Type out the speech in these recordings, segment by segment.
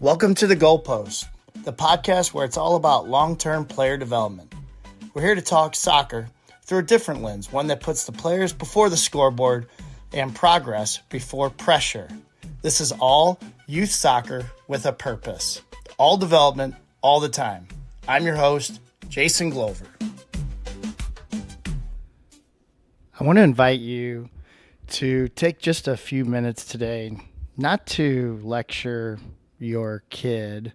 Welcome to the Goalpost, the podcast where it's all about long-term player development. We're here to talk soccer through a different lens, one that puts the players before the scoreboard and progress before pressure. This is all youth soccer with a purpose. All development, all the time. I'm your host, Jason Glover. I want to invite you to take just a few minutes today, not to lecture your kid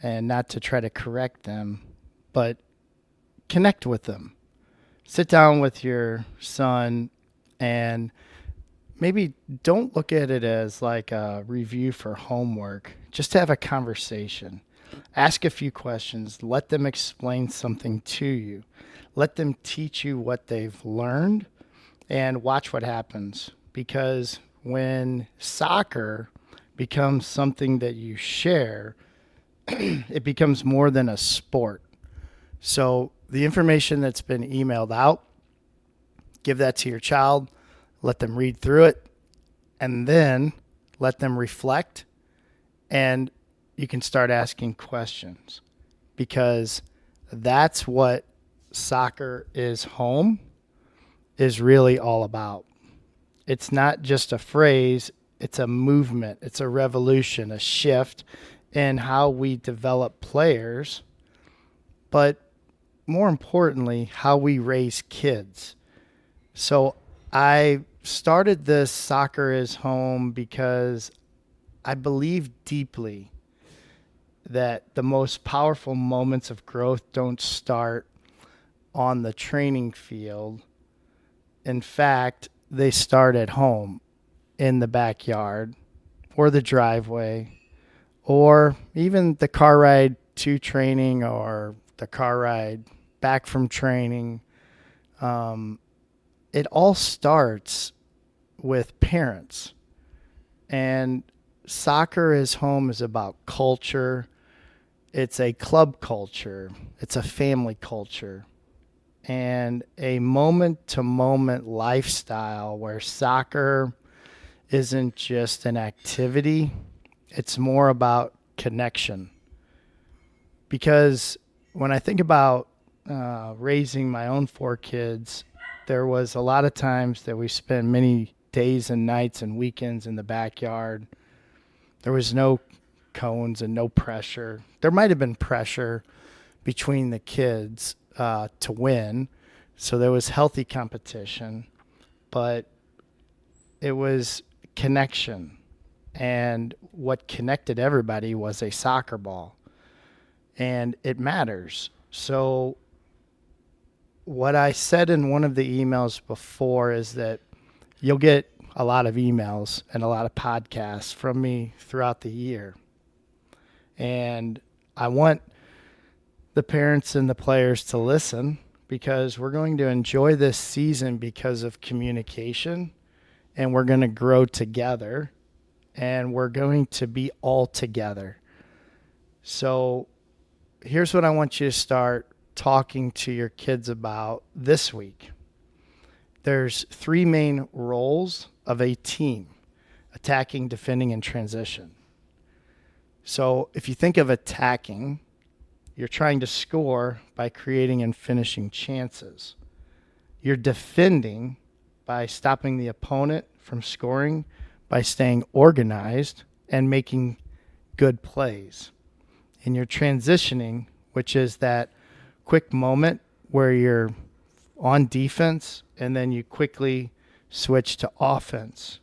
and not to try to correct them, but connect with them. Sit down with your son and maybe don't look at it as like a review for homework. Just have a conversation. Ask a few questions. Let them explain something to you. Let them teach you what they've learned and watch what happens. Because when soccer becomes something that you share, it becomes more than a sport. So the information that's been emailed out, give that to your child, let them read through it, and then let them reflect, and you can start asking questions, because that's what soccer is home is really all about. It's not just a phrase, it's a movement, it's a revolution, a shift in how we develop players, but more importantly, how we raise kids. So I started this Soccer is Home because I believe deeply that the most powerful moments of growth don't start on the training field. In fact, they start at home, in the backyard or the driveway, or even the car ride to training or the car ride back from training. It all starts with parents. And Soccer is Home is about culture. It's a club culture. It's a family culture. And a moment-to-moment lifestyle where soccer isn't just an activity, it's more about connection. Because when I think about raising my own 4 kids, there was a lot of times that we spent many days and nights and weekends in the backyard. There was no cones and no pressure. There might have been pressure between the kids to win, so there was healthy competition, but it was connection, and what connected everybody was a soccer ball, and it matters. So what I said in one of the emails before is that you'll get a lot of emails and a lot of podcasts from me throughout the year, and I want the parents and the players to listen, because we're going to enjoy this season because of communication, and we're going to grow together, and we're going to be all together. So here's what I want you to start talking to your kids about this week. There's 3 main roles of a team: attacking, defending, and transition. So if you think of attacking, you're trying to score by creating and finishing chances. You're defending by stopping the opponent from scoring, by staying organized and making good plays. And you're transitioning, which is that quick moment where you're on defense and then you quickly switch to offense.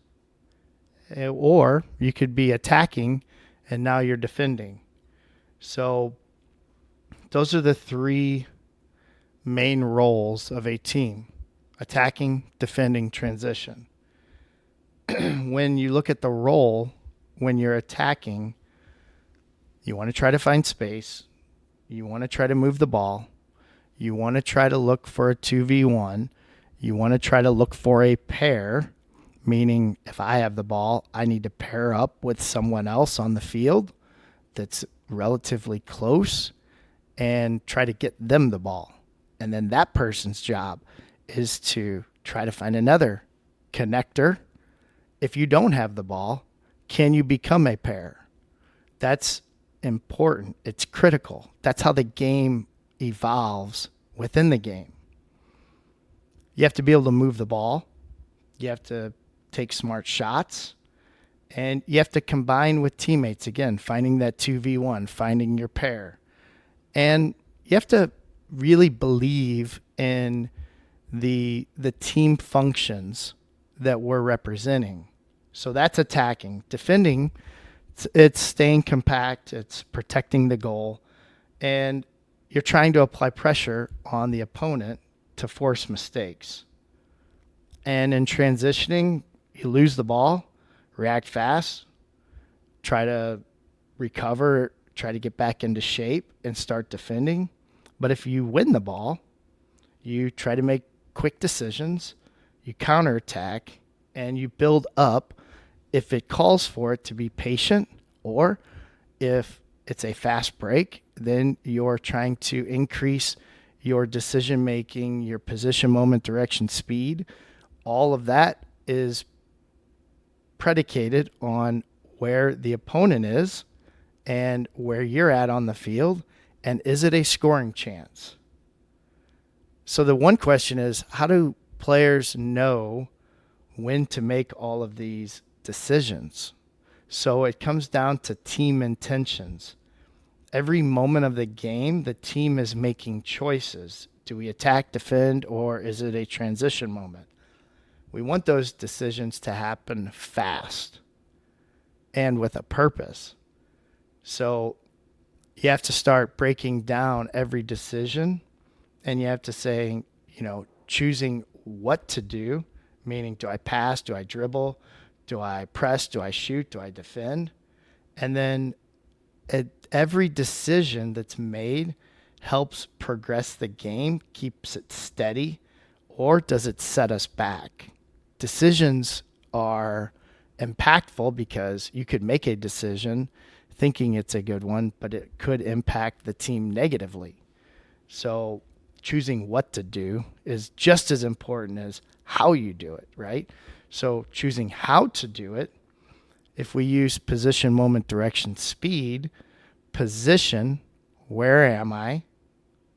Or you could be attacking and now you're defending. So those are the 3 main roles of a team: attacking, defending, transition. When you look at the role, when you're attacking, you want to try to find space. You want to try to move the ball. You want to try to look for a 2v1. You want to try to look for a pair, meaning if I have the ball, I need to pair up with someone else on the field that's relatively close and try to get them the ball. And then that person's job is to try to find another connector. If you don't have the ball, can you become a pair? That's important. It's critical. That's how the game evolves within the game. You have to be able to move the ball. You have to take smart shots. And you have to combine with teammates. Again, finding that 2v1, finding your pair. And you have to really believe in the team functions that we're representing. So that's attacking. Defending, it's staying compact, it's protecting the goal, and you're trying to apply pressure on the opponent to force mistakes. And in transitioning, you lose the ball, react fast, try to recover, try to get back into shape and start defending. But if you win the ball, you try to make quick decisions, you counterattack, and you build up if it calls for it to be patient, or if it's a fast break, then you're trying to increase your decision making, your position, moment, direction, speed. All of that is predicated on where the opponent is and where you're at on the field, and is it a scoring chance? So the one question is, how do players know when to make all of these decisions? So it comes down to team intentions. Every moment of the game, the team is making choices. Do we attack, defend, or is it a transition moment? We want those decisions to happen fast and with a purpose. So you have to start breaking down every decision, and you have to say, choosing what to do, meaning do I pass, do I dribble, do I press, do I shoot, do I defend? And then every decision that's made helps progress the game, keeps it steady, or does it set us back? Decisions are impactful because you could make a decision thinking it's a good one, but it could impact the team negatively. So choosing what to do is just as important as how you do it, right? So choosing how to do it, if we use position, moment, direction, speed, position, where am I?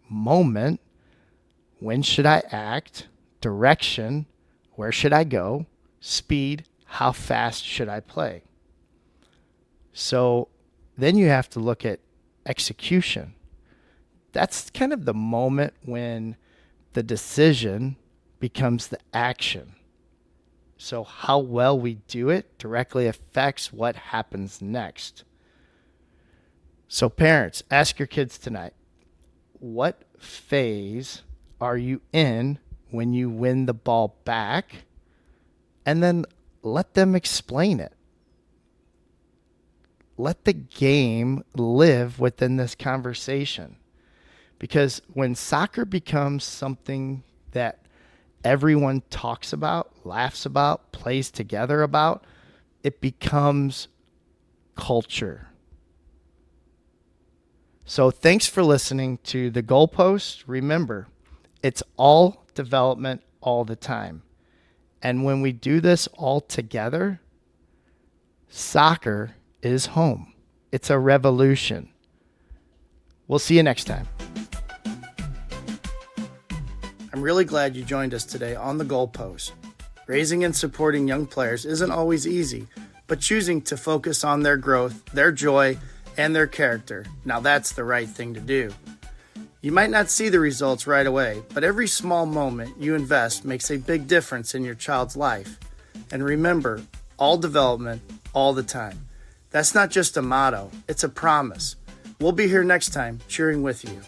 Moment, when should I act? Direction, where should I go? Speed, how fast should I play? So then you have to look at execution. That's kind of the moment when the decision becomes the action. So how well we do it directly affects what happens next. So parents, ask your kids tonight, what phase are you in when you win the ball back? And then let them explain it. Let the game live within this conversation. Because when soccer becomes something that everyone talks about, laughs about, plays together about, it becomes culture. So thanks for listening to The Goalpost. Remember, it's all development all the time. And when we do this all together, soccer is home. It's a revolution. We'll see you next time. I'm really glad you joined us today on The Goalpost. Raising and supporting young players isn't always easy, but choosing to focus on their growth, their joy, and their character, now that's the right thing to do. You might not see the results right away, but every small moment you invest makes a big difference in your child's life. And remember, all development, all the time. That's not just a motto, it's a promise. We'll be here next time cheering with you.